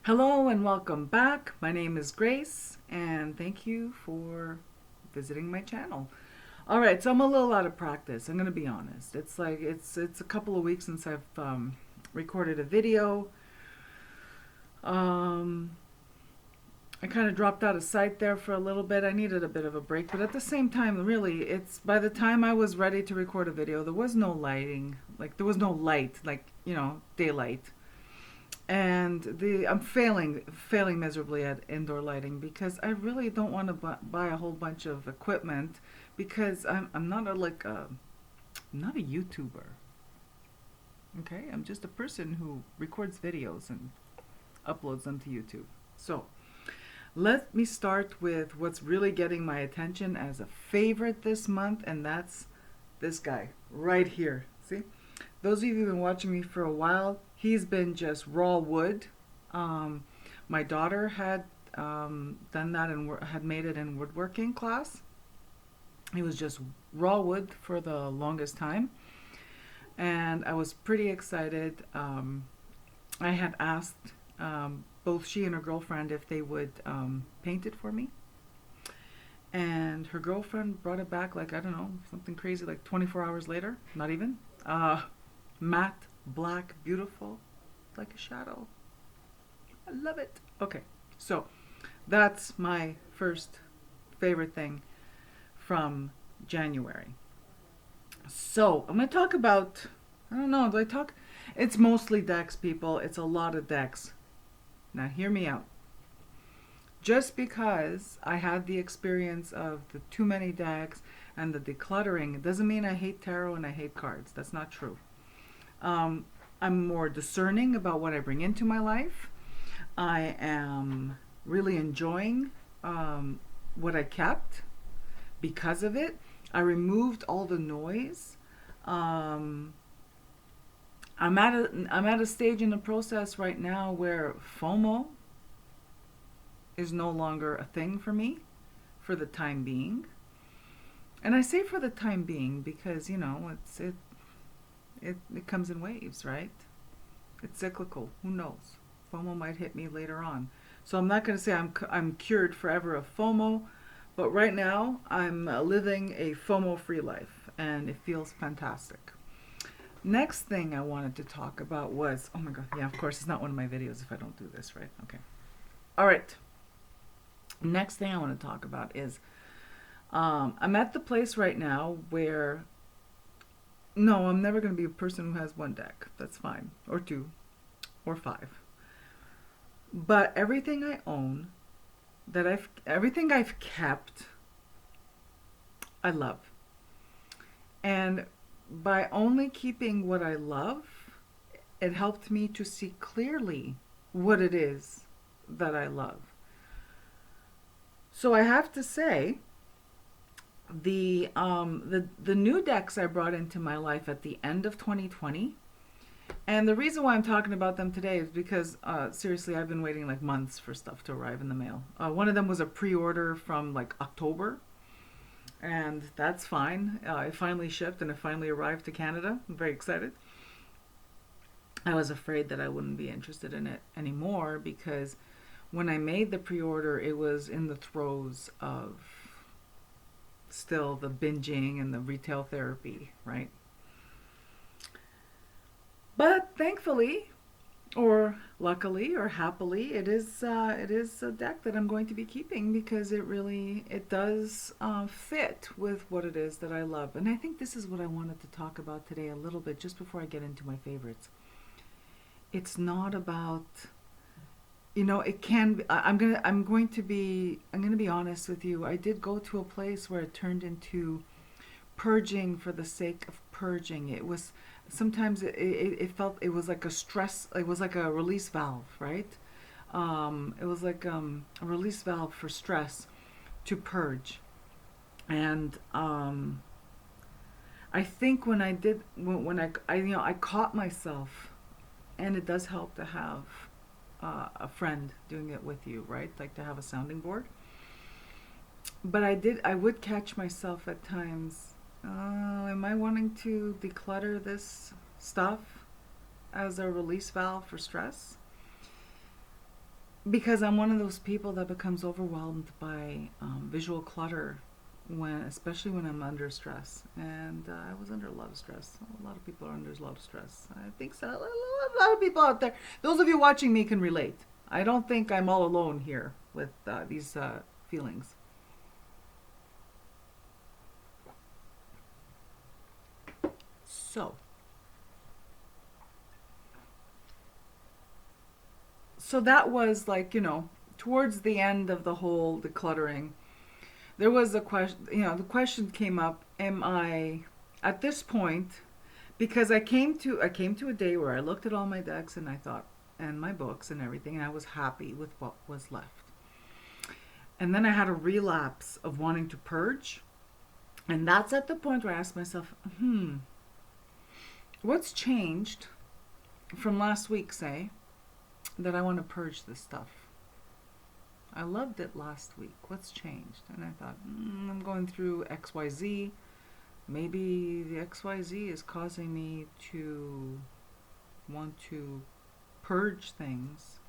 Hello and welcome back. My name is Grace and thank you for visiting my channel. All right, so I'm a little out of practice. I'm going to be honest. It's a couple of weeks since I've recorded a video. Um, I kind of dropped out of sight there for a little bit. I needed a bit of a break, but at the same time, really, it's by the time I was ready to record a video, there was no lighting. There was no light, daylight. And I'm failing miserably at indoor lighting because I really don't want to buy a whole bunch of equipment because I'm not I'm not a YouTuber. Okay, I'm just a person who records videos and uploads them to YouTube. So let me start with what's really getting my attention as a favorite this month, and that's this guy right here. See? Those of you who've been watching me for a while, he's been just raw wood. My daughter had done that and had made it in woodworking class. He was just raw wood for the longest time. And I was pretty excited. I had asked both she and her girlfriend if they would paint it for me. And her girlfriend brought it back I don't know, something crazy, 24 hours later, not even. Matte, black, beautiful, like a shadow. I love it. Okay, so that's my first favorite thing from January. So I'm going to talk about, I don't know, It's mostly decks, people. It's a lot of decks. Now hear me out. Just because I had the experience of the too many decks and the decluttering, it doesn't mean I hate tarot and I hate cards. That's not true. I'm more discerning about what I bring into my life. I am really enjoying what I kept because of it. I removed all the noise. I'm at a stage in the process right now where FOMO is no longer a thing for me for the time being. And I say for the time being because, it comes in waves, right? It's cyclical. Who knows? FOMO might hit me later on. So I'm not going to say I'm cured forever of FOMO, but right now I'm living a FOMO-free life, and it feels fantastic. Next thing I wanted to talk about was, oh my God, yeah, of course, it's not one of my videos if I don't do this, right? Okay. All right. Next thing I want to talk about is I'm at the place right now where no, I'm never going to be a person who has one deck. That's fine. Or two. Or five. But everything I own, everything I've kept, I love. And by only keeping what I love, it helped me to see clearly what it is that I love. So I have to say, the new decks I brought into my life at the end of 2020, and the reason why I'm talking about them today is because seriously, I've been waiting months for stuff to arrive in the mail. One of them was a pre-order from October, and that's fine. It finally shipped and it finally arrived to Canada. I'm very excited. I was afraid that I wouldn't be interested in it anymore because when I made the pre-order, it was in the throes of still the binging and the retail therapy, right? But thankfully, or luckily, or happily, it is a deck that I'm going to be keeping because it does fit with what it is that I love. And I think this is what I wanted to talk about today a little bit, just before I get into my favorites. It's not about, it can be, I'm going to be honest with you. I did go to a place where it turned into purging for the sake of purging. It was sometimes it felt it was like a stress. It was like a release valve, right? It was like a release valve for stress to purge. And I think when I caught myself, and it does help to have a friend doing it with you, right? To have a sounding board. But I would catch myself at times. Am I wanting to declutter this stuff as a release valve for stress? because I'm one of those people that becomes overwhelmed by visual clutter, especially when I'm under stress. And I was under a lot of stress. A lot of people are under a lot of stress. I think so. A lot of people out there. Those of you watching me can relate. I don't think I'm all alone here with these feelings. So, that was like, towards the end of the whole decluttering, there was a question, the question came up, am I at this point, because I came to a day where I looked at all my decks and I thought, and my books and everything, and I was happy with what was left. And then I had a relapse of wanting to purge. And that's at the point where I asked myself, what's changed from last week, say, that I want to purge this stuff? I loved it last week. What's changed? And I thought, I'm going through XYZ. Maybe the XYZ is causing me to want to purge things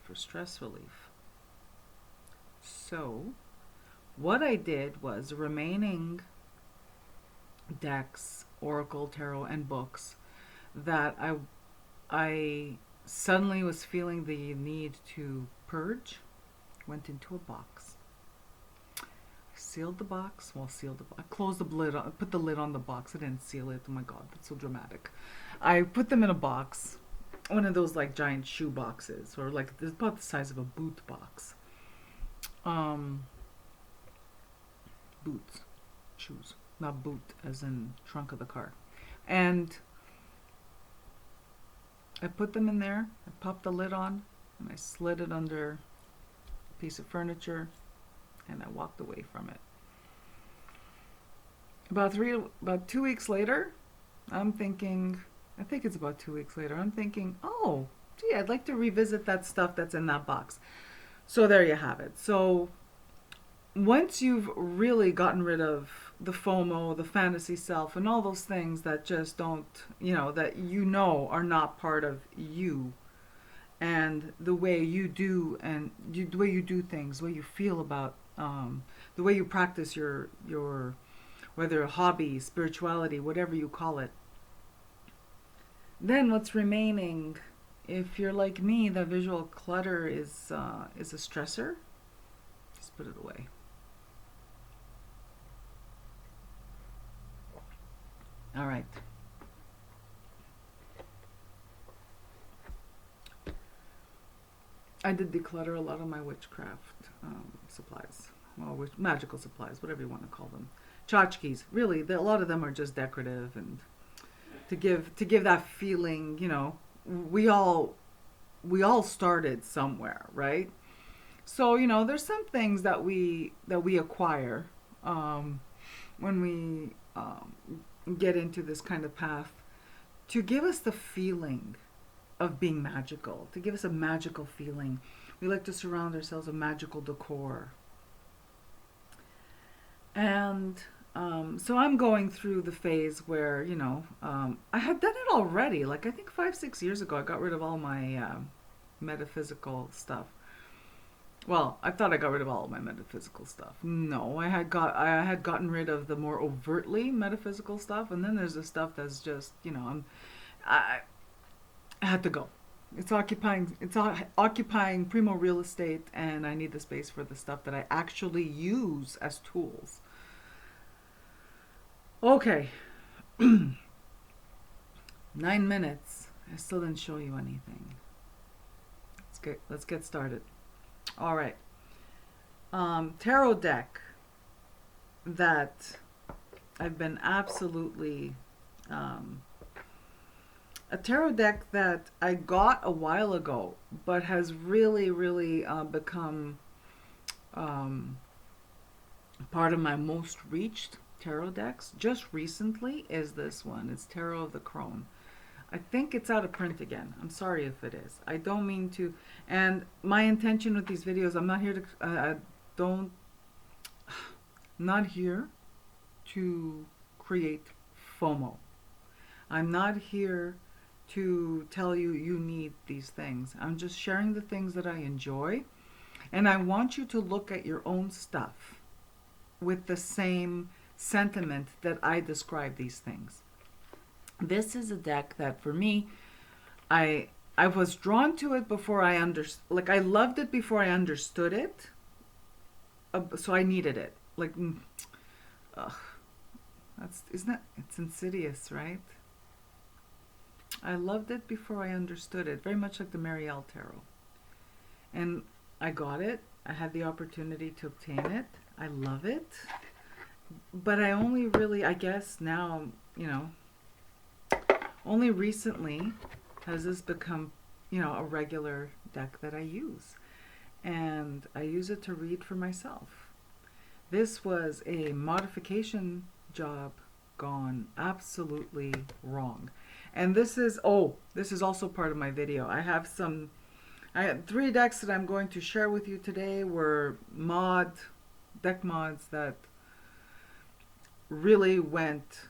for stress relief. So, what I did was remaining decks, Oracle, Tarot, and books that I suddenly was feeling the need to purge, went into a box. I sealed the box. I closed the lid, put the lid on the box. I didn't seal it. Oh my God, that's so dramatic. I put them in a box, one of those like giant shoe boxes, or like it's about the size of a boot box. Boots, shoes, not boot as in trunk of the car. And I put them in there, I popped the lid on, and I slid it under a piece of furniture, and I walked away from it. About 2 weeks later, I'm thinking, oh, gee, I'd like to revisit that stuff that's in that box. So there you have it. So once you've really gotten rid of the FOMO, the fantasy self, and all those things that just don't, that are not part of you, and the way you do, and the way you do things, the way you feel about, the way you practice your whether a hobby, spirituality, whatever you call it, then what's remaining, if you're like me, the visual clutter is a stressor, just put it away. All right. I did declutter a lot of my witchcraft supplies. Well, magical supplies, whatever you want to call them. Tchotchkes. Really, a lot of them are just decorative, and to give that feeling, we all started somewhere, right? So, there's some things that we acquire when we get into this kind of path to give us the feeling of being magical, to give us a magical feeling. We like to surround ourselves with magical decor. And so I'm going through the phase where, I had done it already. Like I think 5-6 years ago, I got rid of all my metaphysical stuff. Well, I thought I got rid of all of my metaphysical stuff. No, I had gotten rid of the more overtly metaphysical stuff, and then there's the stuff that's just, I had to go. It's occupying primo real estate, and I need the space for the stuff that I actually use as tools. Okay. 9 minutes. I still didn't show you anything. Let's get started. All right. Tarot deck that I've been absolutely a tarot deck that I got a while ago, but has really, really become part of my most reached tarot decks just recently is this one. It's Tarot of the Crone. I think it's out of print again. I'm sorry if it is. I don't mean to. And my intention with these videos, I'm not here to, not here to create FOMO. I'm not here to tell you you need these things. I'm just sharing the things that I enjoy, and I want you to look at your own stuff with the same sentiment that I describe these things. This is a deck that for me, I was drawn to it before I understood, like I loved it before I understood it. So I needed it. Like, ugh, isn't that, it's insidious, right? I loved it before I understood it, very much like the Marielle Tarot. And I got it. I had the opportunity to obtain it. I love it. But I only really, I guess now, only recently has this become, a regular deck that I use. And I use it to read for myself. This was a modification job gone absolutely wrong. And this is also part of my video. I had 3 decks that I'm going to share with you today were deck mods that really went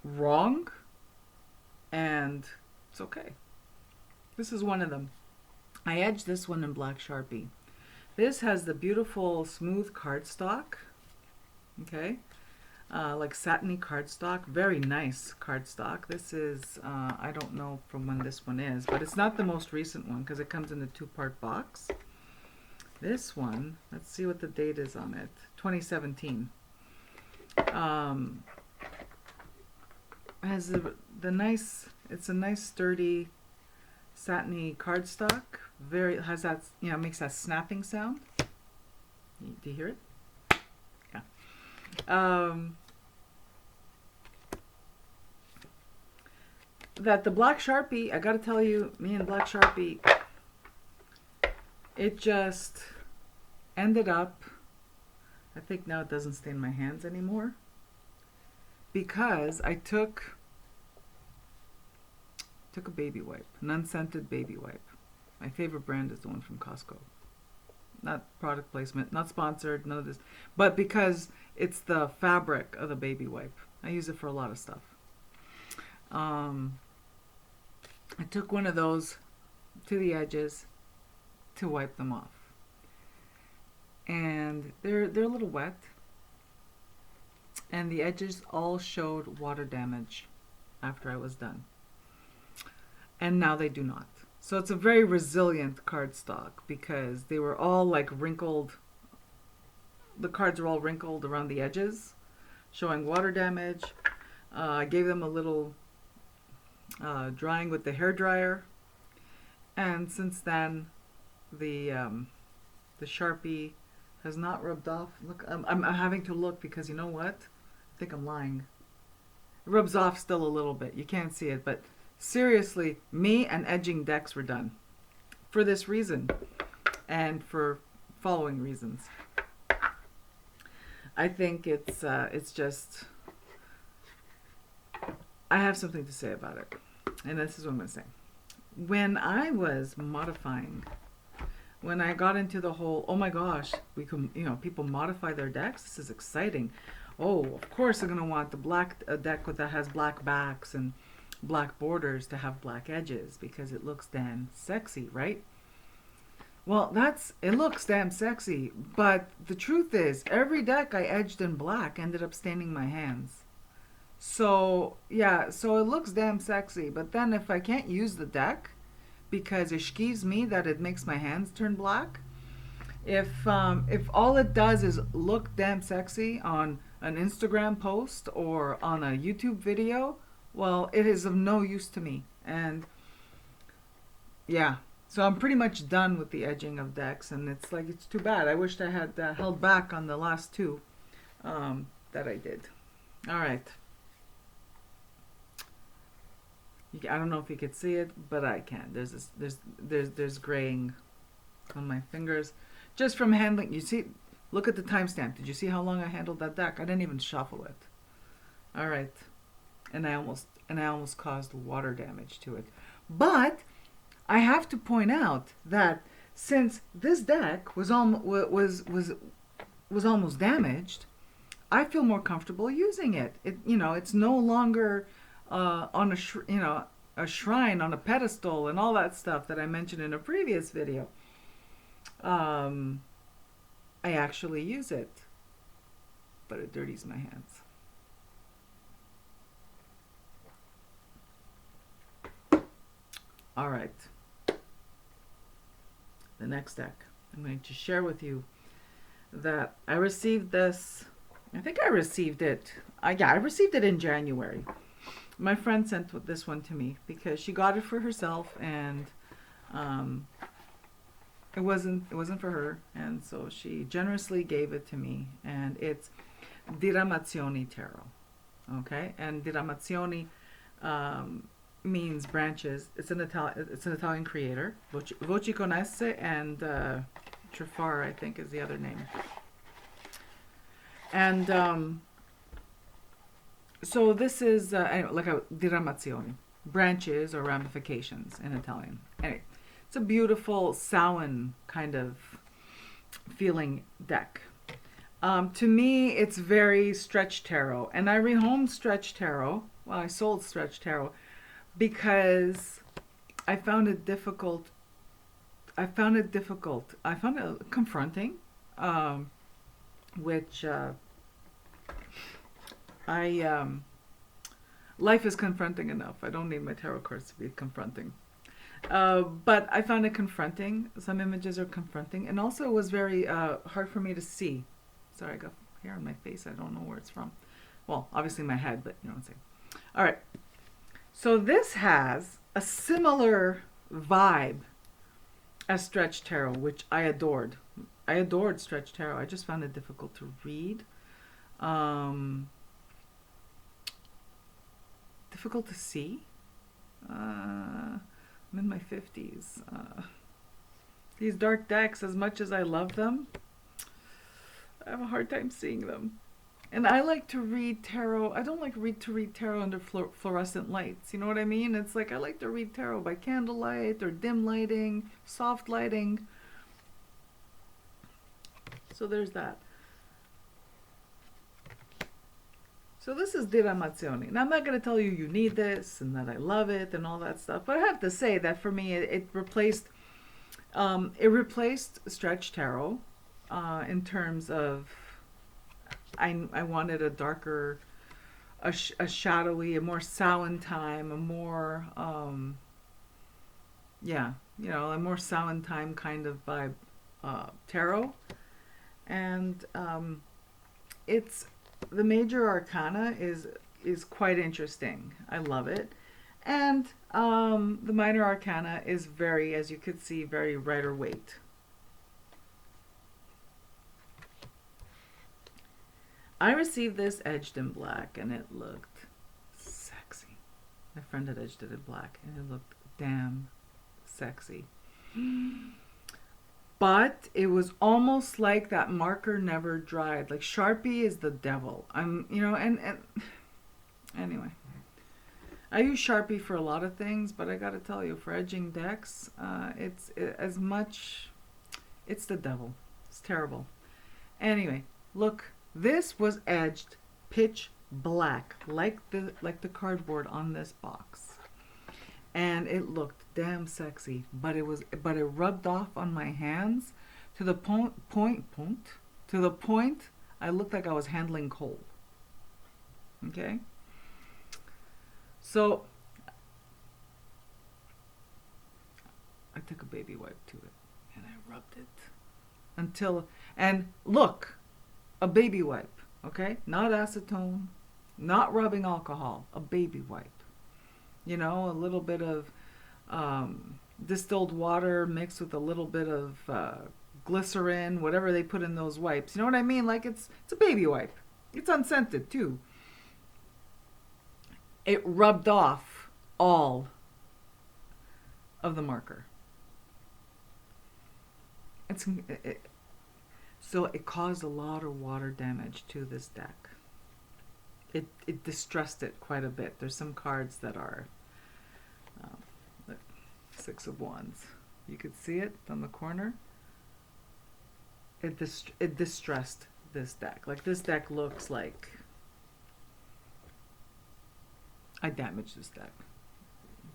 wrong, and it's okay. This is one of them. I edged this one in black Sharpie. This has the beautiful smooth cardstock, okay, like satiny cardstock, very nice cardstock. This is, I don't know from when this one is, but it's not the most recent one because it comes in a 2-part box. This one, let's see what the date is on it, 2017. Has the nice, it's a nice sturdy satiny cardstock. Has that, makes that snapping sound. Do you hear it? Yeah. That the black Sharpie, I gotta tell you, me and black Sharpie, it just ended up, I think now it doesn't stain my hands anymore, because I took a baby wipe, an unscented baby wipe. My favorite brand is the one from Costco. Not product placement, not sponsored, none of this. But because it's the fabric of the baby wipe. I use it for a lot of stuff. I took one of those to the edges to wipe them off. And they're a little wet. And the edges all showed water damage after I was done. And now they do not. So it's a very resilient cardstock because they were all like wrinkled. The cards are all wrinkled around the edges, showing water damage. I gave them a little drying with the hairdryer. And since then, the Sharpie has not rubbed off. Look, I'm having to look because you know what? I think I'm lying. It rubs off still a little bit. You can't see it, but seriously, me and edging decks were done for this reason and for following reasons. I think it's just, I have something to say about it, and this is what I'm going to say. When I was modifying, when I got into the whole, oh my gosh, we can, people modify their decks. This is exciting. Oh, of course they're going to want the black deck that has black backs and black borders to have black edges because it looks damn sexy, right? Well, it looks damn sexy, but the truth is every deck I edged in black ended up staining my hands. So yeah, so it looks damn sexy, but then if I can't use the deck because it skeeves me that it makes my hands turn black, if all it does is look damn sexy on an Instagram post or on a YouTube video, well, it is of no use to me. And yeah, so I'm pretty much done with the edging of decks, and it's like, it's too bad. I wished I had held back on the last 2 that I did. All right. I don't know if you could see it, but I can. There's graying on my fingers just from handling. You see, look at the timestamp. Did you see how long I handled that deck? I didn't even shuffle it. All right. And I almost caused water damage to it. But I have to point out that since this deck was almost damaged, I feel more comfortable using it. It's no longer on a a shrine on a pedestal and all that stuff that I mentioned in a previous video. I actually use it, but it dirties my hands. All right. The next deck I'm going to share with you that I received this. I think I received it. I received it in January. My friend sent this one to me because she got it for herself, and it wasn't for her, and so she generously gave it to me. And it's Diramazioni Tarot. Okay, and Diramazioni means branches. It's an Italian creator. Voci con esse, and Trafar, I think, is the other name. And so this is like a diramazioni, branches or ramifications in Italian. Anyway, it's a beautiful Samhain kind of feeling deck. To me, it's very Stretch Tarot, and I rehomed Stretch Tarot. Well, I sold Stretch Tarot because I found it difficult. I found it confronting, which life is confronting enough. I don't need my tarot cards to be confronting. But I found it confronting. Some images are confronting, and also it was very hard for me to see. Sorry, I got hair on my face. I don't know where it's from. Well, obviously my head, but you know what I'm saying. All right. So this has a similar vibe as Stretch Tarot, which I adored. I adored Stretch Tarot. I just found it difficult to read. Difficult to see. I'm in my 50s. These dark decks, as much as I love them, I have a hard time seeing them. And I like to read tarot. I don't like to read tarot under fluorescent lights. You know what I mean? It's like I like to read tarot by candlelight or dim lighting, soft lighting. So there's that. So this is Diramazioni. And I'm not going to tell you need this and that I love it and all that stuff. But I have to say that for me, it replaced Stretch Tarot in terms of I wanted a darker, a shadowy, a more Samhain time, a more a more Samhain time kind of vibe tarot. And it's the major arcana is quite interesting. I love it. And the minor arcana is very, as you could see, very Rider Waite. I received this edged in black, and it looked sexy. My friend had edged it in black, and it looked damn sexy. But it was almost like that marker never dried. Like Sharpie is the devil. And anyway. I use Sharpie for a lot of things, but I gotta tell you, for edging decks, it's the devil. It's terrible. Anyway, look, this was edged pitch black, like the cardboard on this box. And it looked damn sexy, but it rubbed off on my hands to the point I looked like I was handling coal. Okay? So I took a baby wipe to it and I rubbed it and look, a baby wipe, okay? Not acetone, not rubbing alcohol, a baby wipe. You know, a little bit of distilled water mixed with a little bit of glycerin, whatever they put in those wipes. You know what I mean? Like it's a baby wipe. It's unscented too. It rubbed off all of the marker. So it caused a lot of water damage to this deck. It distressed it quite a bit. There's some cards that are the Six of Wands. You could see it on the corner. It distressed this deck. Like this deck looks like I damaged this deck.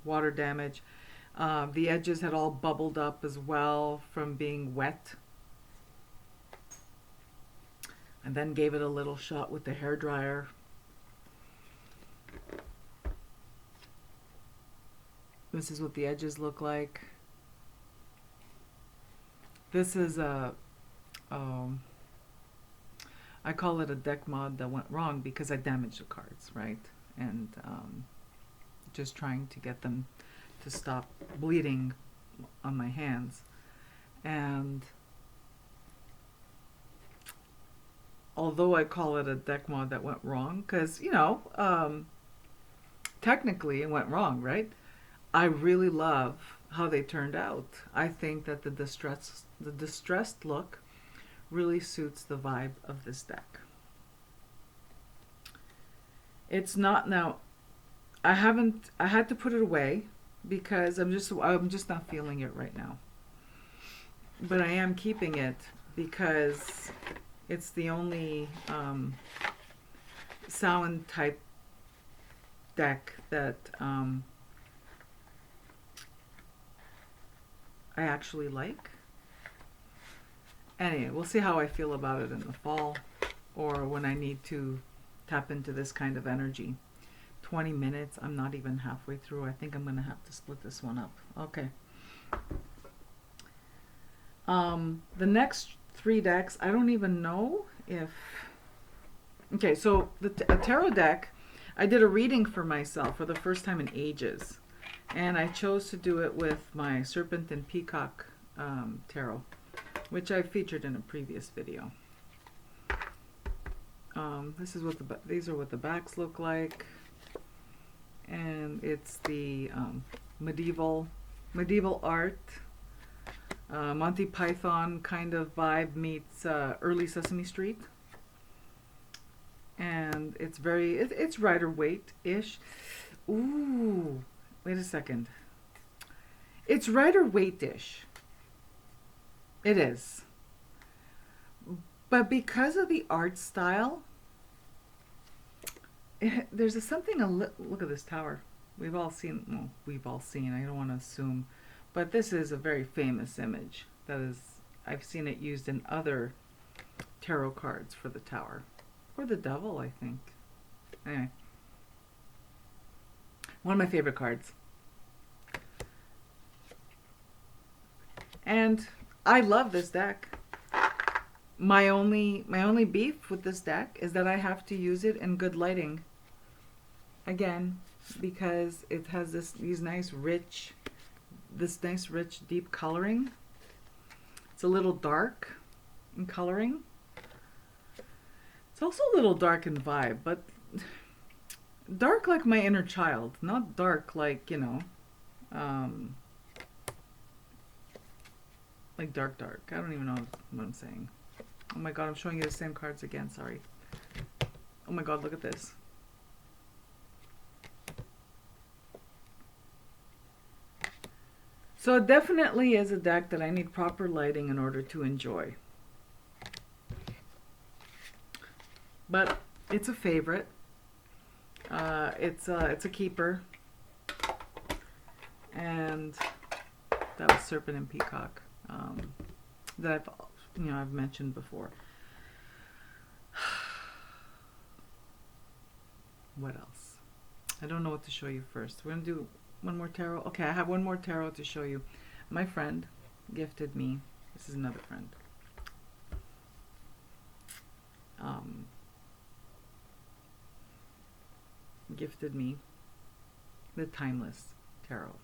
water damage. The edges had all bubbled up as well from being wet. And then gave it a little shot with the hairdryer. This is what the edges look like. This is a, I call it a deck mod that went wrong because I damaged the cards, right? And just trying to get them to stop bleeding on my hands. And although I call it a deck mod that went wrong, because, you know, technically it went wrong, right? I really love how they turned out. I think that the distressed look really suits the vibe of this deck. It's not now. I had to put it away because I'm just not feeling it right now. But I am keeping it because it's the only Samhain type deck that I actually like. Anyway, we'll see how I feel about it in the fall or when I need to tap into this kind of energy. 20 minutes, I'm not even halfway through. I think I'm going to have to split this one up. Okay. The next 3 decks, I don't even know if... Okay, so a tarot deck, I did a reading for myself for the first time in ages. And I chose to do it with my Serpent and Peacock tarot, which I featured in a previous video. This is what these are what the backs look like, and it's the medieval art, Monty Python kind of vibe meets early Sesame Street, and it's it's Rider-Waite-ish. Ooh, wait a second. It's Rider-Waite-ish. It is. But because of the art style, there's something, look at this tower. We've all seen, I don't want to assume, but this is a very famous image. I've seen it used in other tarot cards for the tower. Or the devil, I think. Anyway. One of my favorite cards. And I love this deck. My only beef with this deck is that I have to use it in good lighting. Again, because it has this nice rich deep coloring. It's a little dark in coloring. It's also a little dark in vibe, but dark like my inner child, not dark like, you know, like dark. I don't even know what I'm saying. Oh my god, I'm showing you the same cards again, sorry. Oh my god, look at this. So it definitely is a deck that I need proper lighting in order to enjoy. But it's a favorite. It's a keeper. And that was Serpent and Peacock. That I've mentioned before. What else? I don't know what to show you first. We're gonna do one more tarot. Okay, I have one more tarot to show you. My friend gifted me. This is another friend. Gifted me the Timeless Tarot,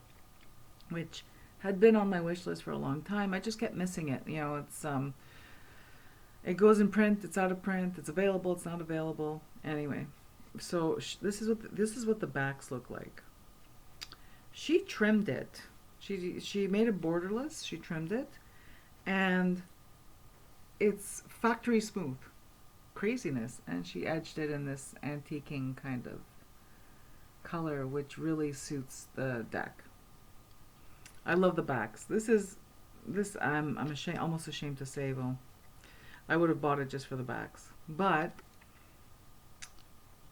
which had been on my wish list for a long time. I just kept missing it. You know, it's it goes in print, it's out of print, it's available, it's not available. Anyway, so this is what the backs look like. She trimmed it. She made it borderless. She trimmed it, and it's factory smooth craziness. And she edged it in this antiquing kind of color, which really suits the deck. I love the backs. I'm almost ashamed to say, well, I would have bought it just for the backs, but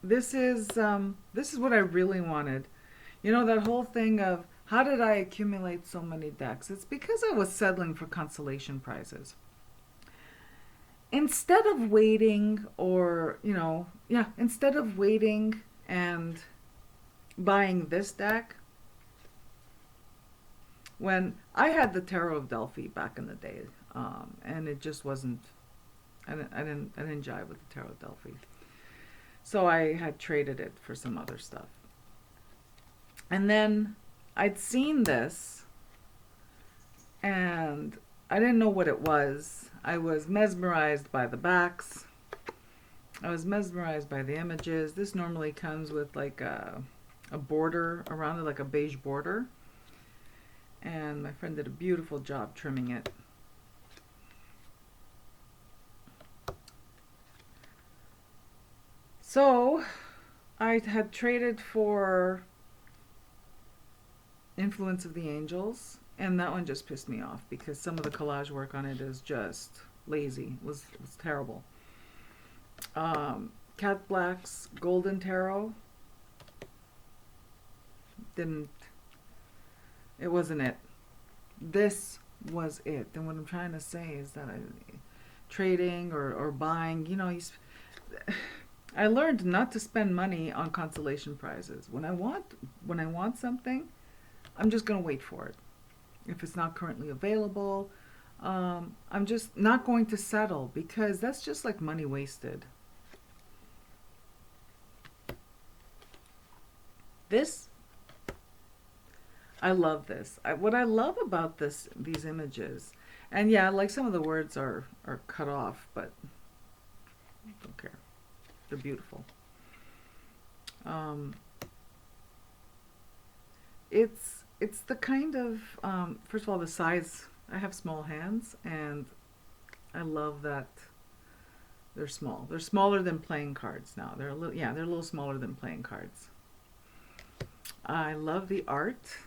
this is what I really wanted. You know, that whole thing of how did I accumulate so many decks? It's because I was settling for consolation prizes. Instead of waiting, or, instead of waiting and buying this deck, when I had the Tarot of Delphi back in the day, and it just wasn't, I didn't jive with the Tarot of Delphi. So I had traded it for some other stuff. And then I'd seen this, and I didn't know what it was. I was mesmerized by the backs. I was mesmerized by the images. This normally comes with like a border around it, like a beige border. And my friend did a beautiful job trimming it. So I had traded for Influence of the Angels, and that one just pissed me off because some of the collage work on it is just lazy. It was terrible. Cat Black's Golden Tarot it wasn't it. This was it. And what I'm trying to say is that trading or buying, I learned not to spend money on consolation prizes. When I want something, I'm just going to wait for it. If it's not currently available, I'm just not going to settle, because that's just like money wasted. This, I love this. What I love about these images, and yeah, like some of the words are cut off, but I don't care. They're beautiful. It's the kind of, first of all, the size. I have small hands, and I love that they're small. They're smaller than playing cards now. They're a little smaller than playing cards. I love the art.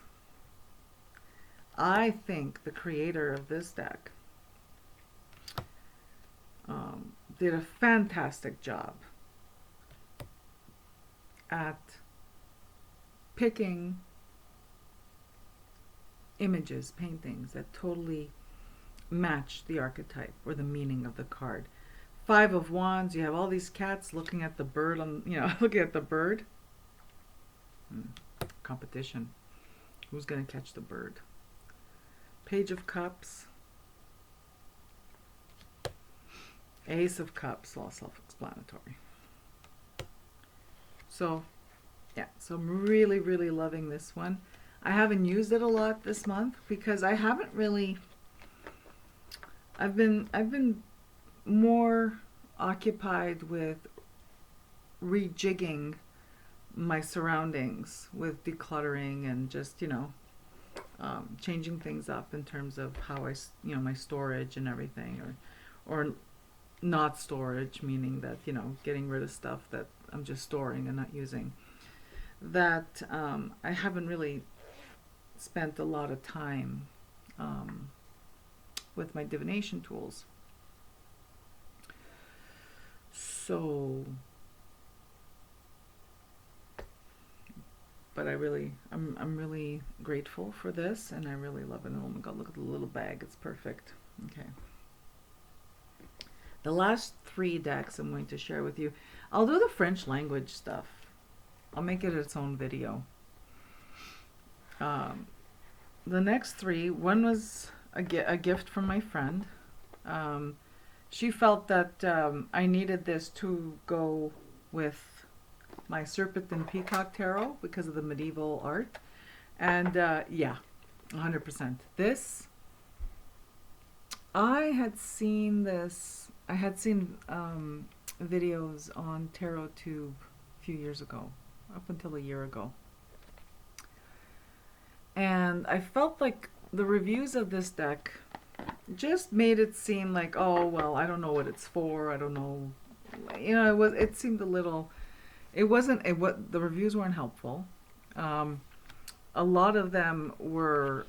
I think the creator of this deck did a fantastic job at picking images, paintings that totally match the archetype or the meaning of the card. Five of Wands, you have all these cats looking at the bird looking at the bird. Competition. Who's going to catch the bird? Page of Cups. Ace of Cups, all self-explanatory. So, yeah, so I'm really, really loving this one. I haven't used it a lot this month because I haven't really, I've been more occupied with rejigging my surroundings with decluttering and just, changing things up in terms of how my storage and everything, or not storage, meaning that, getting rid of stuff that I'm just storing and not using. That I haven't really spent a lot of time with my divination tools. So, but I'm really grateful for this, and I really love it. Oh my God, look at the little bag. It's perfect. Okay. The last 3 decks I'm going to share with you. I'll do the French language stuff. I'll make it its own video. The next 3, one was a gift from my friend. She felt that I needed this to go with my Serpent and Peacock Tarot because of the medieval art. And yeah, 100%. This, I had seen videos on TarotTube a few years ago, up until a year ago. And I felt like the reviews of this deck just made it seem like, oh, well, I don't know what it's for. I don't know. It seemed a little, the reviews weren't helpful. A lot of them were,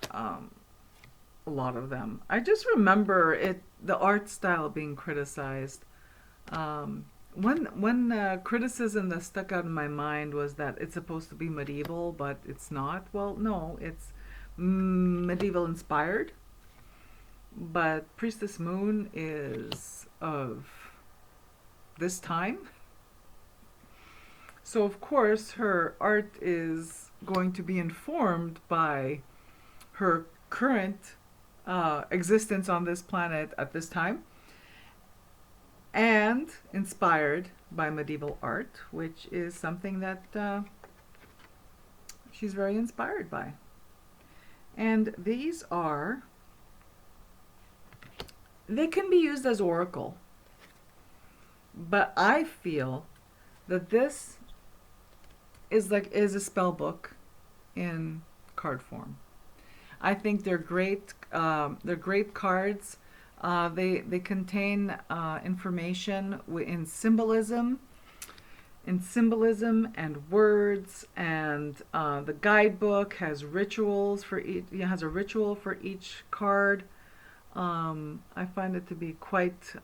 I just remember the art style being criticized. one criticism that stuck out in my mind was that it's supposed to be medieval, but it's not. Well, no, it's medieval inspired, but Priestess Moon is of this time. So of course her art is going to be informed by her current existence on this planet at this time, and inspired by medieval art, which is something that she's very inspired by. And these are, they can be used as oracle, but I feel that this is a spell book in card form. I think they're great. They're great cards. They contain information in symbolism, and words, and the guidebook has rituals for each. Has a ritual for each card. I find it to be quite.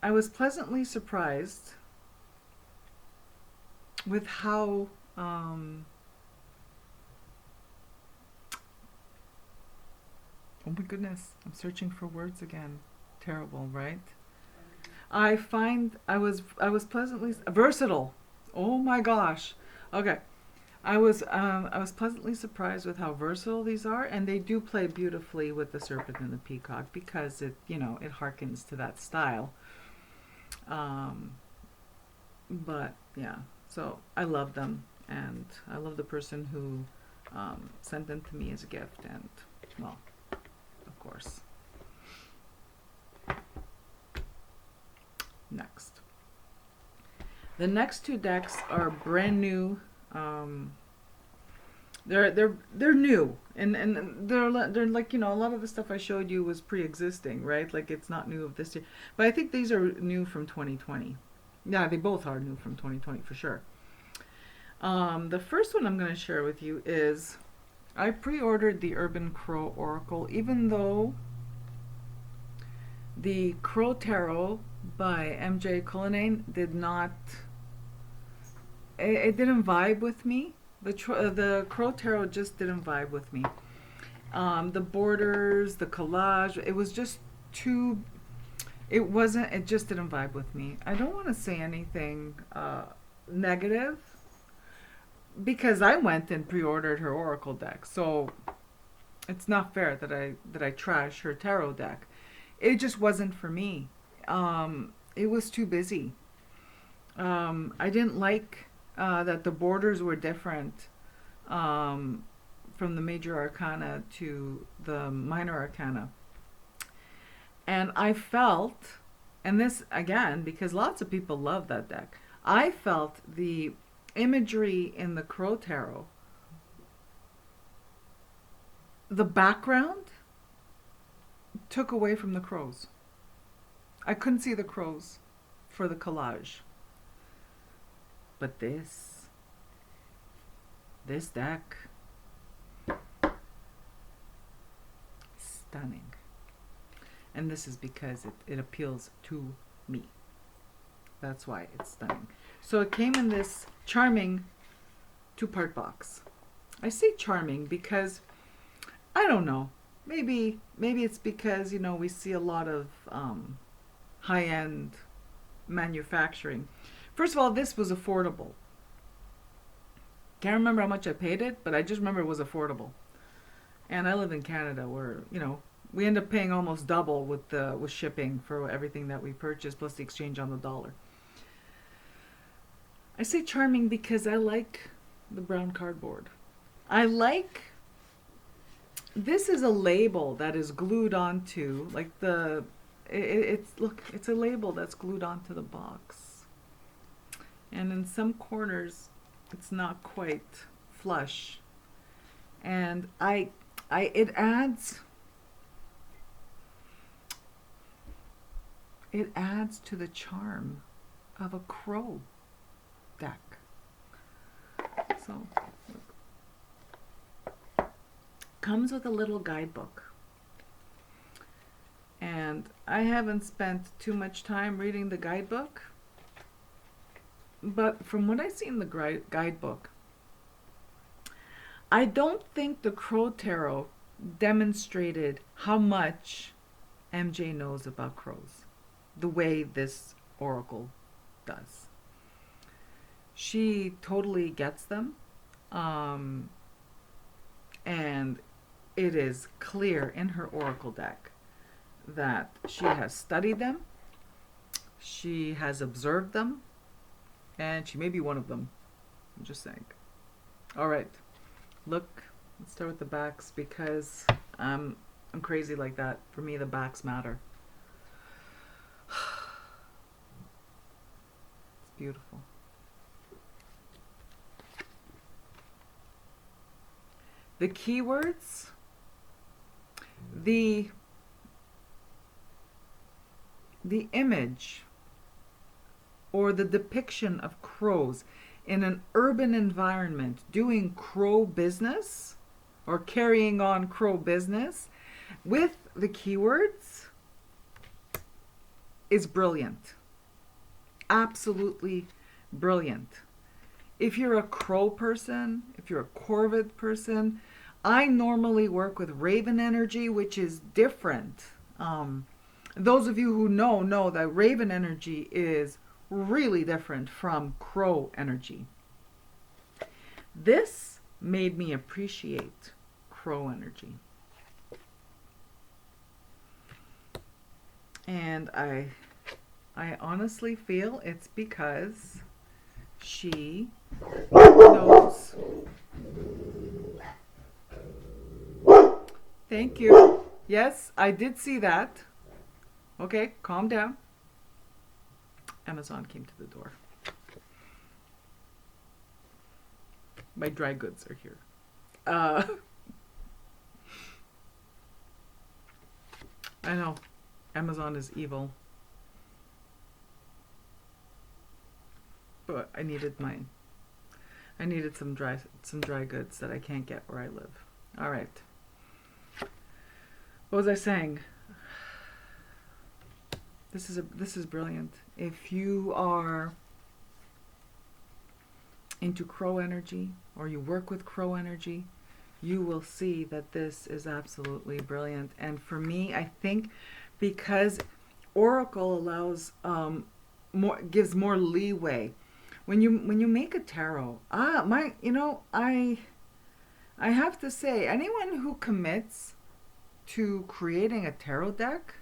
I was pleasantly surprised with how oh my goodness, I'm searching for words again. Terrible, right? I was pleasantly versatile. Oh my gosh. Okay. I was pleasantly surprised with how versatile these are, and they do play beautifully with the serpent and the peacock because it harkens to that style. But yeah, so I love them, and I love the person who sent them to me as a gift, and well, of course. Next. The next two decks are brand new. They're new, and they're like, a lot of the stuff I showed you was pre-existing, right? Like, it's not new of this year, but I think these are new from 2020. Yeah, they both are new from 2020 for sure. The first one I'm going to share with you is I pre-ordered the Urban Crow Oracle, even though the Crow Tarot by MJ Cullinane did not. It didn't vibe with me. The Crow Tarot just didn't vibe with me. The borders, the collage, it was just too. It just didn't vibe with me. I don't want to say anything negative, because I went and pre-ordered her Oracle deck, so it's not fair that I trash her tarot deck. It just wasn't for me. It was too busy. I didn't like that the borders were different from the major arcana to the minor arcana. And I felt, and this again, because lots of people love that deck, I felt the imagery in the Crow Tarot, the background took away from the crows. I couldn't see the crows for the collage. But this deck, stunning. And this is because it appeals to me. That's why it's stunning. So it came in this charming 2-part box. I say charming because, I don't know, maybe it's because, we see a lot of high-end manufacturing. First of all, this was affordable. Can't remember how much I paid it, but I just remember it was affordable. And I live in Canada, where we end up paying almost double with shipping for everything that we purchase, plus the exchange on the dollar. I say charming because I like the brown cardboard. This is a label that is glued onto, like it's a label that's glued onto the box. And in some corners, it's not quite flush. And it adds to the charm of a crow deck. So, comes with a little guidebook. And I haven't spent too much time reading the guidebook, but from what I see in the guidebook, I don't think the Crow Tarot demonstrated how much MJ knows about crows the way this oracle does. She totally gets them, and it is clear in her oracle deck that she has studied them, she has observed them, and she may be one of them. I'm just saying. All right, look, let's start with the backs because I'm crazy like that. For me, the backs matter. It's beautiful. The keywords, the image or the depiction of crows in an urban environment doing crow business or carrying on crow business with the keywords is brilliant. Absolutely brilliant. If you're a crow person, if you're a corvid person, I normally work with raven energy, which is different. Those of you who know that raven energy is really different from crow energy. This made me appreciate crow energy. And I honestly feel it's because she knows. Thank you. Yes, I did see that. Okay, calm down. Amazon came to the door. My dry goods are here. I know, Amazon is evil. But I needed mine. I needed some dry goods that I can't get where I live. All right. What was I saying? This is brilliant. If you are into crow energy or you work with crow energy, you will see that this is absolutely brilliant. And for me, I think because Oracle allows gives more leeway. When you make a tarot, I have to say, anyone who commits to creating a tarot deck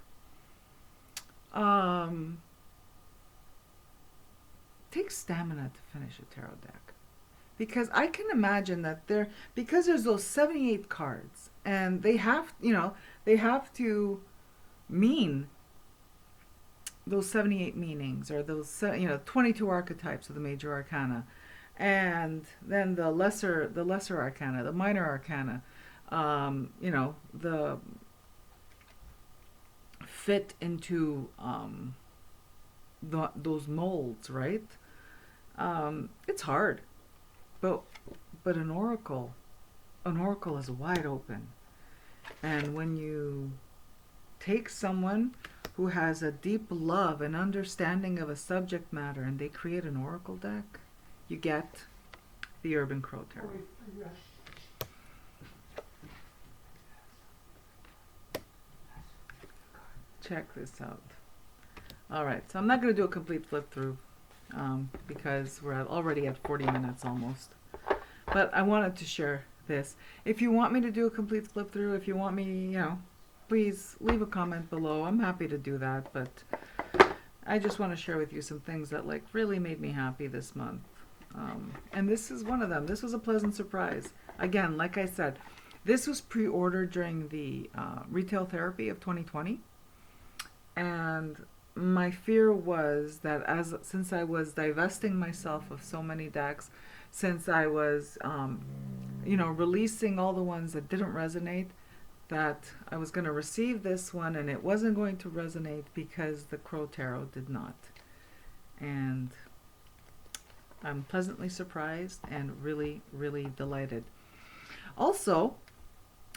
takes stamina to finish a tarot deck. Because I can imagine that because there's those 78 cards and they have to mean those 78 meanings, or those 22 archetypes of the major arcana, and then the lesser arcana, the minor arcana, the fit into those molds, right? It's hard, but an oracle is wide open, and when you take someone who has a deep love and understanding of a subject matter and they create an oracle deck, you get the Urban Crow Tarot. Check this out. All right, so I'm not going to do a complete flip through because we're already at 40 minutes almost. But I wanted to share this. If you want me to do a complete flip through, if you want me, please leave a comment below. I'm happy to do that, but I just want to share with you some things that really made me happy this month. And this is one of them. This was a pleasant surprise. Again, like I said, this was pre-ordered during the retail therapy of 2020. And my fear was that since I was divesting myself of so many decks, since I was, releasing all the ones that didn't resonate, that I was going to receive this one and it wasn't going to resonate because the Crow Tarot did not. And I'm pleasantly surprised and really, really delighted. Also,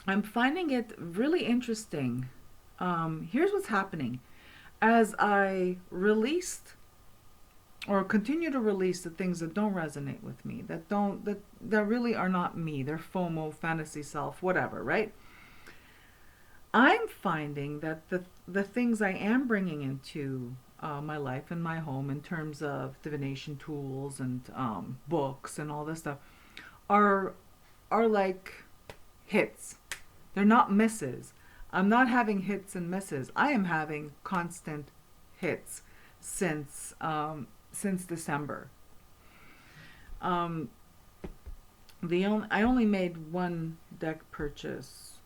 I'm finding it really interesting. Here's what's happening. as I released or continue to release the things that don't resonate with me, that really are not me, they're FOMO, fantasy self, whatever, right? I'm finding that the things I am bringing into my life and my home in terms of divination tools and books and all this stuff are like hits. They're not misses. I'm not having hits and misses. I am having constant hits since December. I only made one deck purchase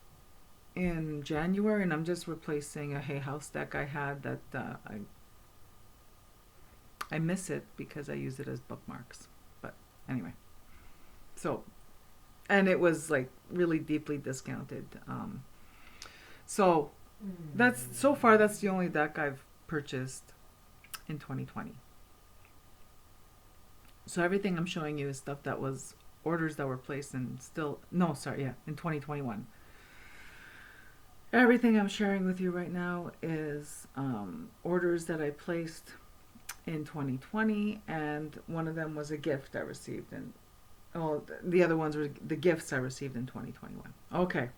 in January, and I'm just replacing a Hay House deck I had that I miss it because I use it as bookmarks. But anyway, so, and it was like really deeply discounted. So that's the only deck I've purchased in 2020. So everything I'm showing you is stuff that was orders that were placed in in 2021. Everything I'm sharing with you right now is orders that I placed in 2020, and one of them was a gift I received, and the other ones were the gifts I received in 2021. Okay,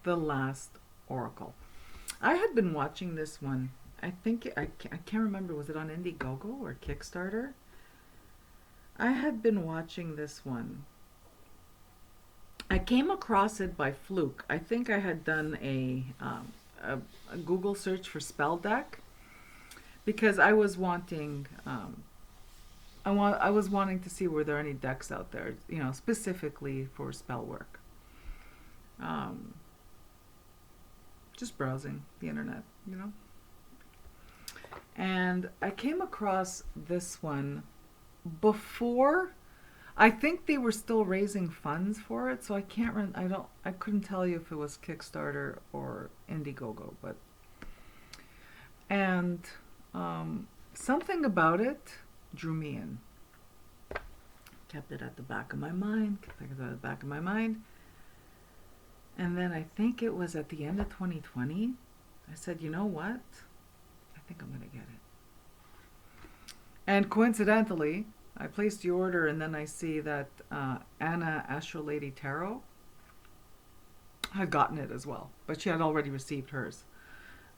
the last oracle. I had been watching this one. I can't remember. Was it on Indiegogo or Kickstarter? I had been watching this one. I came across it by fluke. I think I had done a Google search for spell deck because I was wanting I was wanting to see were there any decks out there, specifically for spell work. Just browsing the internet, And I came across this one before. I think they were still raising funds for it, so I couldn't tell you if it was Kickstarter or Indiegogo, and something about it drew me in. Kept it at the back of my mind, and then I think it was at the end of 2020, I said, you know what? I think I'm gonna get it. And coincidentally, I placed the order, and then I see that Anna Astrological Tarot had gotten it as well, but she had already received hers.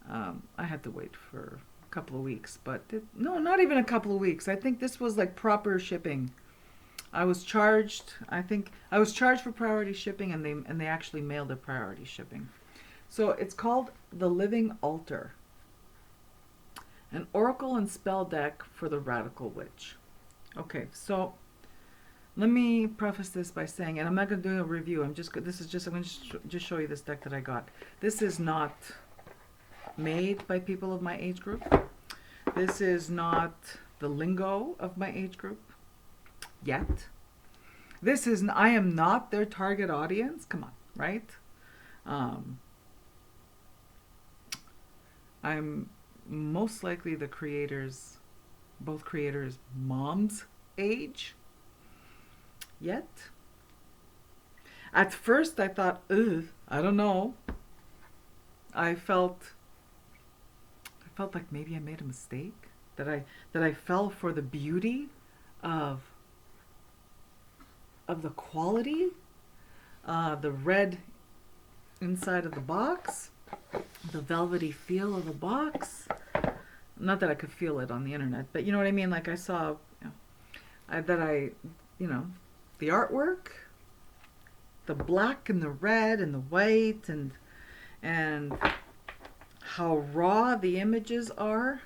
I had to wait for a couple of weeks, not even a couple of weeks. I think this was like proper shipping. I was charged for priority shipping, and they actually mailed it priority shipping. So it's called The Living Altar, an oracle and spell deck for the radical witch. Okay, so let me preface this by saying, and I'm not going to do a review. I'm going to just show you this deck that I got. This is not made by people of my age group. This is not the lingo of my age group yet. I am not their target audience. Come on, right? I'm most likely both creators' moms' age yet. At first I thought, I don't know. I felt like maybe I made a mistake, that I fell for the beauty of the quality, the red inside of the box, the velvety feel of the box. Not that I could feel it on the internet, but you know what I mean? Like I saw the artwork, the black and the red and the white, and how raw the images are.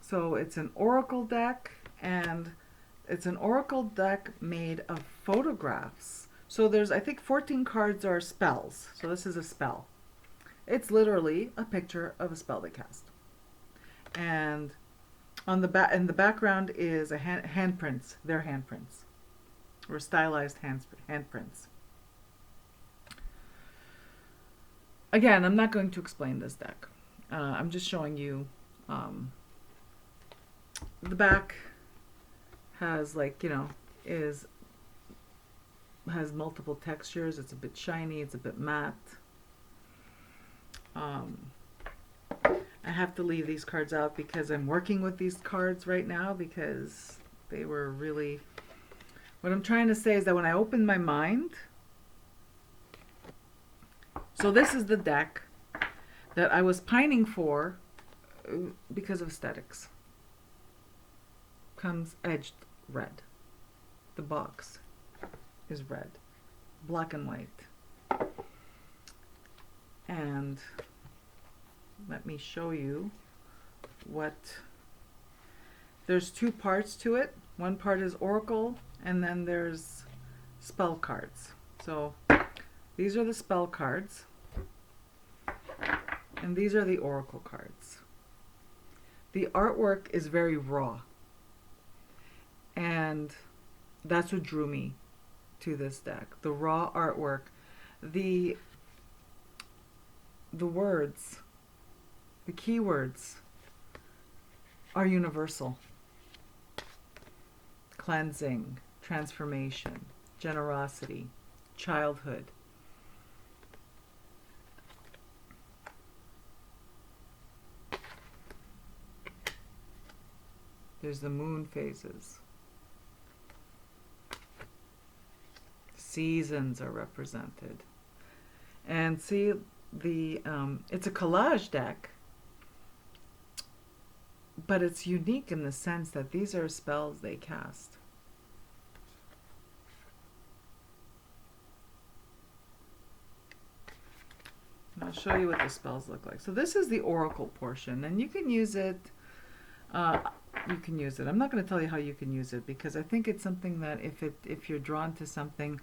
So it's an oracle deck, and it's an oracle deck made of photographs. So there's, I think, 14 cards are spells. So this is a spell. It's literally a picture of a spell they cast. And in the background is a handprints, their handprints, or stylized handprints. Again, I'm not going to explain this deck. I'm just showing you. The back has has multiple textures. It's a bit shiny. It's a bit matte. I have to leave these cards out because I'm working with these cards right now, because they were really... What I'm trying to say is that when I opened my mind... So this is the deck that I was pining for because of aesthetics. Comes edged red. The box is red. Black and white. And let me show you what... There's two parts to it. One part is oracle, and then there's spell cards. So these are the spell cards, and these are the oracle cards. The artwork is very raw, and that's what drew me to this deck. The raw artwork, the words, the keywords are universal. Cleansing, transformation, generosity, childhood. There's the moon phases. Seasons are represented. And see, it's a collage deck, but it's unique in the sense that these are spells they cast. And I'll show you what the spells look like. So this is the oracle portion, and you can use it. I'm not going to tell you how you can use it, because I think it's something that if you're drawn to something,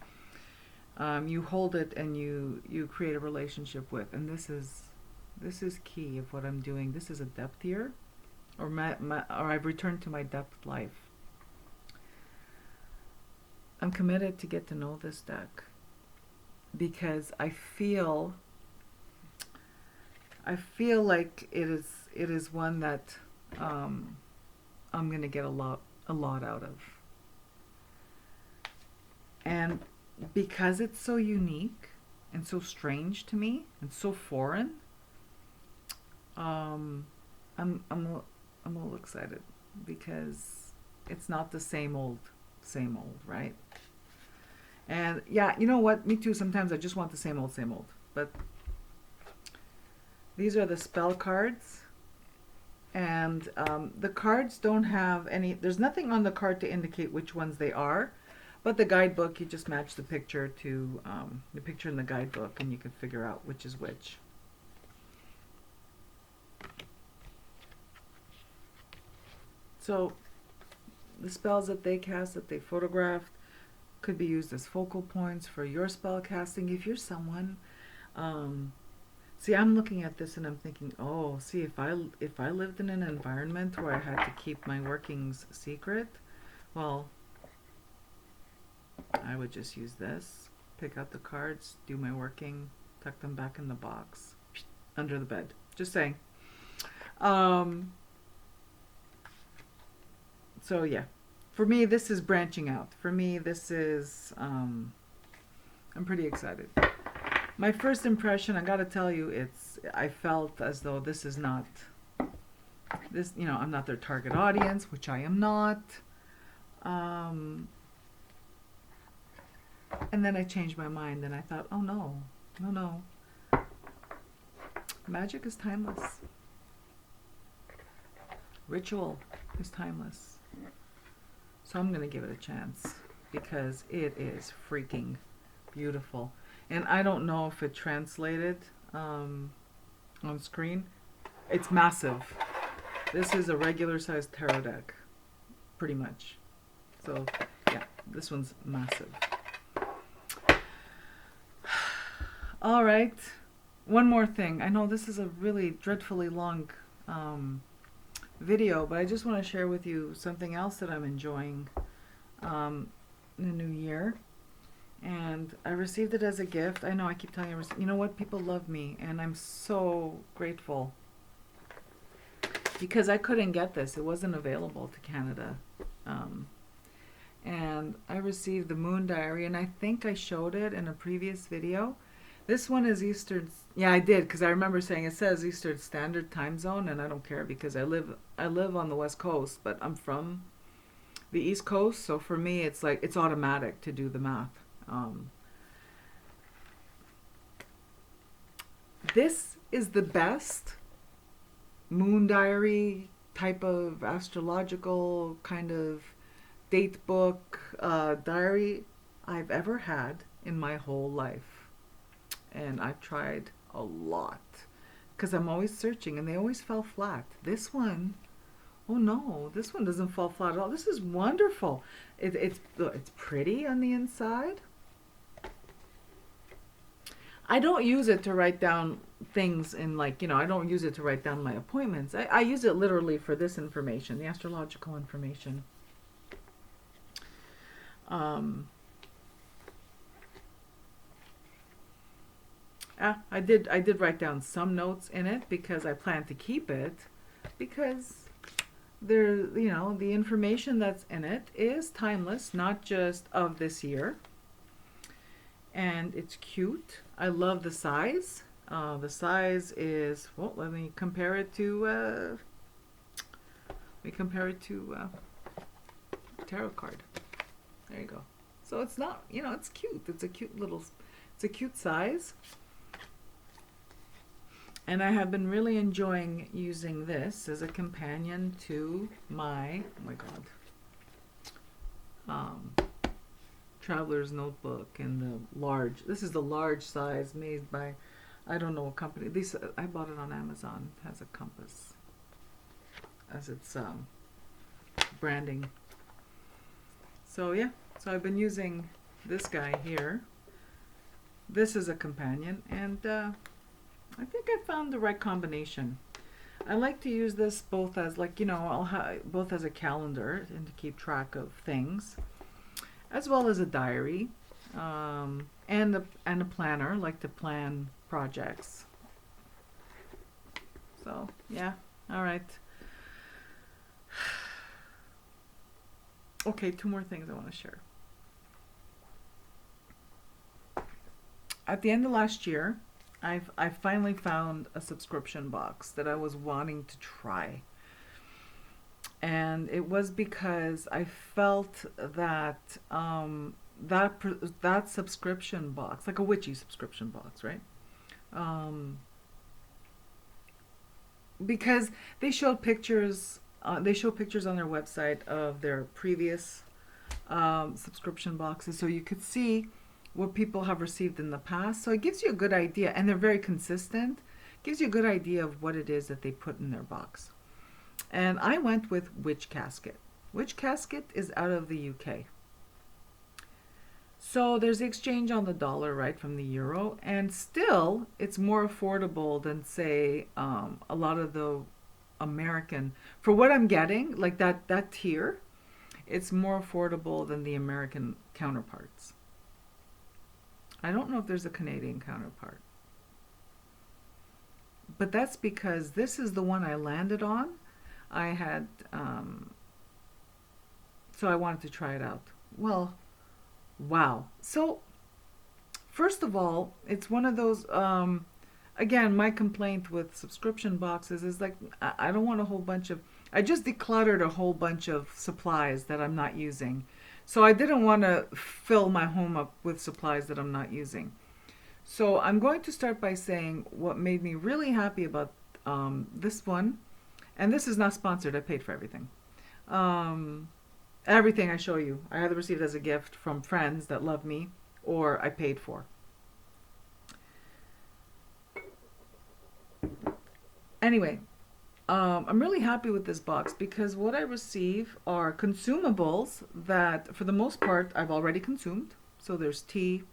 you hold it and you create a relationship with. And this is key of what I'm doing. This is a depth here, or I've returned to my depth life. I'm committed to get to know this deck, because I feel like it is one that I'm going to get a lot out of. And because it's so unique and so strange to me and so foreign, I'm a little excited, because it's not the same old, right? And yeah, you know what? Me too. Sometimes I just want the same old. But these are the spell cards. And the cards don't have any... There's nothing on the card to indicate which ones they are. But the guidebook, you just match the picture to the picture in the guidebook, and you can figure out which is which. So the spells that they cast, that they photographed, could be used as focal points for your spell casting. If you're someone... see, I'm looking at this and I'm thinking, oh, see, if I lived in an environment where I had to keep my workings secret, well, I would just use this, pick out the cards, do my working, tuck them back in the box, under the bed. Just saying. So yeah, for me, this is branching out. For me, this is, I'm pretty excited. My first impression, I gotta tell you, I felt as though this is not, I'm not their target audience, which I am not. And then I changed my mind and I thought, oh no. Magic is timeless. Ritual is timeless. So I'm gonna give it a chance, because it is freaking beautiful. And I don't know if it translated on screen. It's massive. This is a regular sized tarot deck, pretty much. So yeah, this one's massive. All right, one more thing. I know this is a really dreadfully long video, but I just want to share with you something else that I'm enjoying in the new year. And I received it as a gift. I know I keep telling you know what? People love me, and I'm so grateful. Because I couldn't get this. It wasn't available to Canada. And I received the Moon Diary, and I think I showed it in a previous video. This one is Eastern. Yeah, I did because I remember saying it says Eastern Standard Time Zone, and I don't care because I live on the West Coast, but I'm from the East Coast, so for me it's like it's automatic to do the math. Um, this is the best moon diary type of astrological kind of date book diary I've ever had in my whole life. And I've tried a lot because I'm always searching and they always fell flat. This one, oh no, this one doesn't fall flat at all. This is wonderful. It's pretty on the inside. I don't use it to write down things in like, I don't use it to write down my appointments. I use it literally for this information, the astrological information. Um, I did write down some notes in it because I plan to keep it because the information that's in it is timeless, not just of this year. And it's cute. I love the size. The size is, well, let me compare it to tarot card. There you go. So it's not, it's cute. It's a cute size. And I have been really enjoying using this as a companion to my, oh my God, traveler's notebook and this is the large size made by, I don't know what company. I bought it on Amazon. It has a compass as its branding. So yeah, so I've been using this guy here. This is a companion, and I think I found the right combination. I like to use this both as both as a calendar and to keep track of things, as well as a diary, and a planner, like to plan projects. So yeah, all right. Okay, two more things I want to share. At the end of last year, I finally found a subscription box that I was wanting to try. And it was because I felt that that subscription box, like a witchy subscription box, right? Because they show pictures on their website of their previous subscription boxes, so you could see what people have received in the past. So it gives you a good idea, and they're very consistent. Gives you a good idea of what it is that they put in their box. And I went with Witch Casket. Witch Casket is out of the UK. So there's the exchange on the dollar, right, from the euro, and still it's more affordable than, say, a lot of the American. For what I'm getting, like that tier, it's more affordable than the American counterparts. I don't know if there's a Canadian counterpart. But that's because this is the one I landed on. I had, so I wanted to try it out. Well, wow. So, first of all, it's one of those, again, my complaint with subscription boxes is like, I don't want a whole bunch of, I just decluttered a whole bunch of supplies that I'm not using. So I didn't want to fill my home up with supplies that I'm not using. So I'm going to start by saying what made me really happy about this one. And this is not sponsored. I paid for everything. Everything I show you, I either received as a gift from friends that love me, or I paid for. Anyway, I'm really happy with this box because what I receive are consumables that, for the most part, I've already consumed. So there's tea,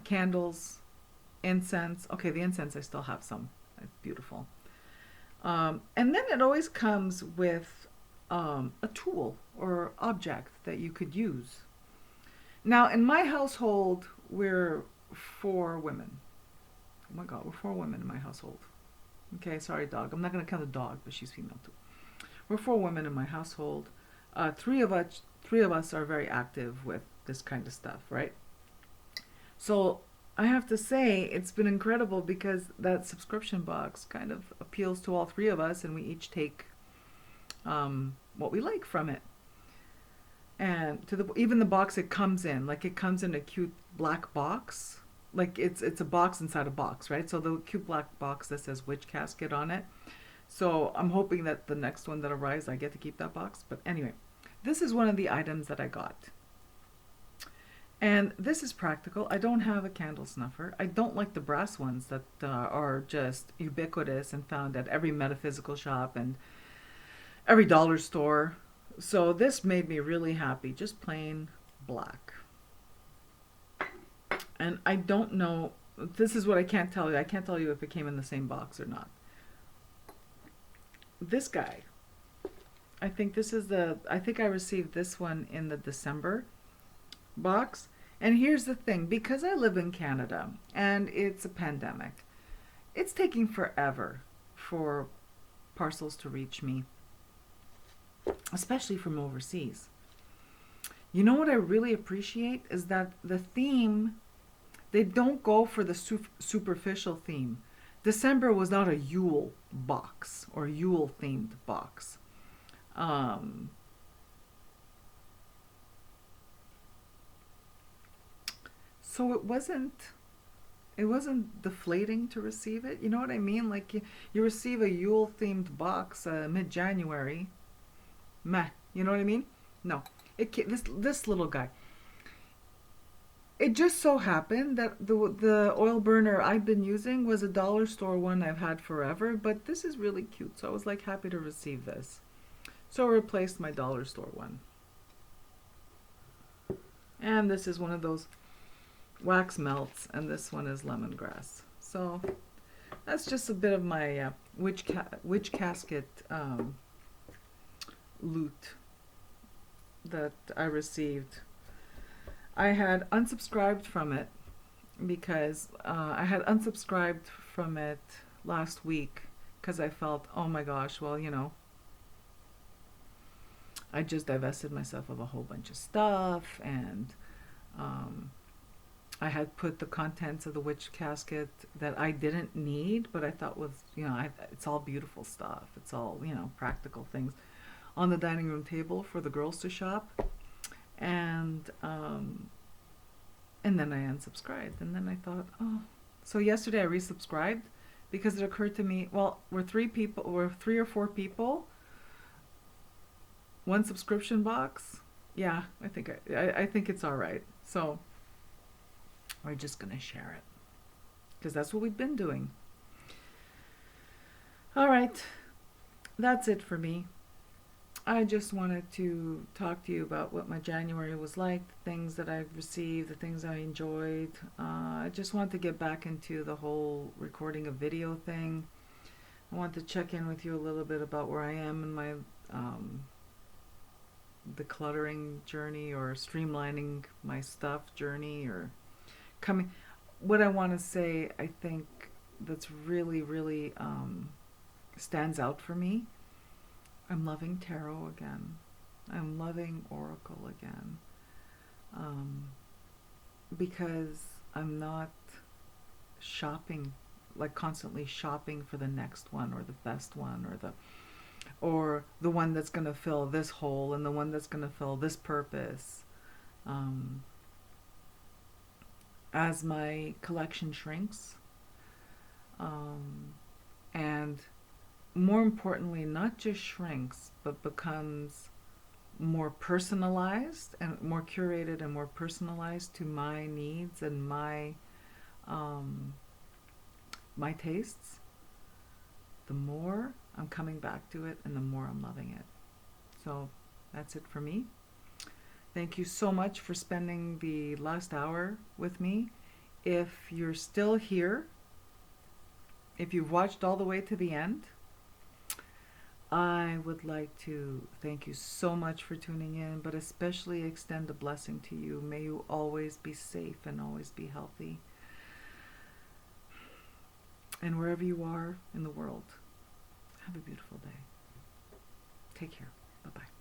candles, incense. Okay, the incense I still have some. It's beautiful. And then it always comes with a tool or object that you could use. Now, in my household, we're 4 women. Oh my God, we're 4 women in my household. Okay, sorry, dog. I'm not going to count the dog, but she's female too. We're 4 women in my household. 3 of us are very active with this kind of stuff, right? So I have to say, it's been incredible because that subscription box kind of appeals to all three of us, and we each take what we like from it. And to the even the box it comes in, like it comes in a cute black box, like it's a box inside a box, right? So the cute black box that says witch casket on it. So I'm hoping that the next one that arrives, I get to keep that box. But anyway, this is one of the items that I got. And this is practical. I don't have a candle snuffer. I don't like the brass ones that are just ubiquitous and found at every metaphysical shop and every dollar store. So this made me really happy. Just plain black. And I don't know, this is what I can't tell you. I can't tell you if it came in the same box or not. This guy, I think I received this one in the December box. And here's the thing, because I live in Canada and it's a pandemic, it's taking forever for parcels to reach me, especially from overseas. You know what I really appreciate is that the theme, they don't go for the superficial theme. December was not a Yule box or Yule themed box. So it wasn't deflating to receive it. You know what I mean? Like you receive a Yule themed box mid-January. Meh. You know what I mean? No. This little guy. It just so happened that the oil burner I've been using was a dollar store one I've had forever, but this is really cute, so I was like happy to receive this. So I replaced my dollar store one. And this is one of those wax melts, and this one is lemongrass. So that's just a bit of my witch casket loot that I received. I had unsubscribed from it because I had unsubscribed from it last week because I felt, oh my gosh, well, you know, I just divested myself of a whole bunch of stuff, and I had put the contents of the witch casket that I didn't need, but I thought was, you know, it's all beautiful stuff. It's all, you know, practical things on the dining room table for the girls to shop. And then I unsubscribed, and then I thought, oh, so yesterday I resubscribed because it occurred to me, well, we're three or four people, one subscription box. Yeah, I think it's all right. So we're just gonna share it because that's what we've been doing. All right, that's it for me. I just wanted to talk to you about what my January was like, the things that I've received, the things I enjoyed. I just want to get back into the whole recording a video thing. I want to check in with you a little bit about where I am in my decluttering journey, or streamlining my stuff journey, or coming. What I want to say, I think that's really, really stands out for me. I'm loving tarot again. I'm loving oracle again. Because I'm not shopping, like constantly shopping for the next one or the best one, or the one that's going to fill this hole and the one that's going to fill this purpose. As my collection shrinks, and more importantly, not just shrinks, but becomes more personalized and more curated and more personalized to my needs and my tastes, the more I'm coming back to it and the more I'm loving it. So that's it for me. Thank you so much for spending the last hour with me. If you're still here, if you've watched all the way to the end, I would like to thank you so much for tuning in, but especially extend a blessing to you. May you always be safe and always be healthy. And wherever you are in the world, have a beautiful day. Take care. Bye-bye.